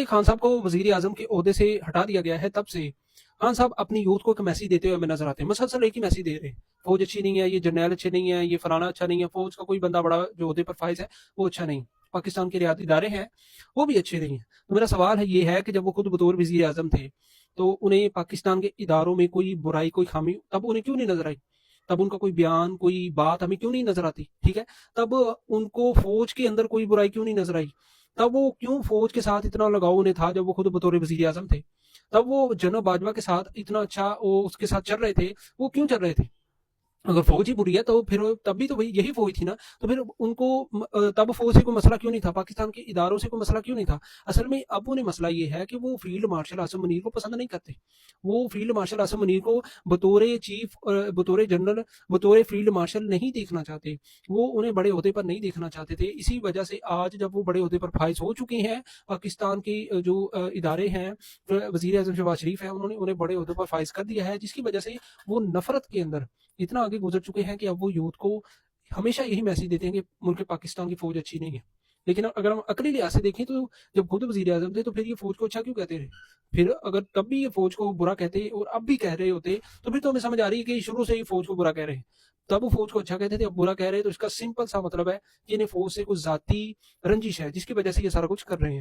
خان صاحب کو وزیر اعظم کے عہدے سے ہٹا دیا گیا ہے تب سے خان صاحب اپنی یوتھ کو ایک میسیج دیتے ہوئے ہمیں نظر آتے ہیں، مسلسل ایک ہی میسیج دے رہے ہیں، فوج اچھی نہیں ہے، یہ جرنیل اچھے نہیں ہیں، یہ فلانا اچھا نہیں ہے، فوج کا کوئی بندہ بڑا جو عہدے پر فائز ہے وہ اچھا نہیں، پاکستان کے ریاستی ادارے ہیں وہ بھی اچھے نہیں ہیں۔ تو میرا سوال ہے یہ ہے کہ جب وہ خود بطور وزیر اعظم تھے تو انہیں پاکستان کے اداروں میں کوئی برائی کوئی خامی تب انہیں کیوں نہیں نظر آئی؟ تب ان کا کوئی بیان کوئی بات ہمیں کیوں نہیں نظر آتی؟ ٹھیک ہے، تب ان کو فوج کے اندر کوئی برائی کیوں نہیں نظر آئی؟ تب وہ کیوں فوج کے ساتھ اتنا لگاؤ انہیں تھا جب وہ خود بطور وزیر اعظم تھے؟ تب وہ جنرل باجوہ کے ساتھ اتنا اچھا وہ اس کے ساتھ چل رہے تھے، وہ کیوں چل رہے تھے؟ اگر فوج ہی بری ہے تو پھر تب بھی تو وہی یہی فوج تھی نا، تو پھر ان کو تب فوج سے کوئی مسئلہ کیوں نہیں تھا؟ پاکستان کے اداروں سے کوئی مسئلہ کیوں نہیں تھا؟ اصل میں اب انہیں مسئلہ یہ ہے کہ وہ فیلڈ مارشل عاصم منیر کو پسند نہیں کرتے۔ وہ فیلڈ مارشل عاصم منیر کو بطور چیف بطور جنرل بطور فیلڈ مارشل نہیں دیکھنا چاہتے، وہ انہیں بڑے عہدے پر نہیں دیکھنا چاہتے تھے۔ اسی وجہ سے آج جب وہ بڑے عہدے پر فائز ہو چکے ہیں، پاکستان کے جو ادارے ہیں، وزیر اعظم شہباز شریف ہیں، انہوں نے انہیں بڑے عہدے پر فائز کر دیا ہے، جس کی وجہ سے وہ نفرت کے اندر اتنا آگے گزر چکے ہیں کہ اب وہ یوتھ کو ہمیشہ یہی میسج دیتے ہیں کہ ملک پاکستان کی فوج اچھی نہیں ہے۔ لیکن اگر ہم عقلی لحاظ سے دیکھیں تو جب خود وزیر اعظم تھے تو پھر یہ فوج کو اچھا کیوں کہتے رہے؟ پھر اگر تب بھی یہ فوج کو برا کہتے اور اب بھی کہہ رہے ہوتے تو پھر تو ہمیں سمجھ آ رہی ہے کہ شروع سے ہی فوج کو برا کہہ رہے ہیں۔ تب وہ فوج کو اچھا کہتے تھے، اب برا کہہ رہے ہیں، تو اس کا سمپل سا مطلب ہے کہ انہیں فوج سے کچھ ذاتی رنجش ہے جس کی وجہ سے یہ سارا کچھ کر رہے ہیں۔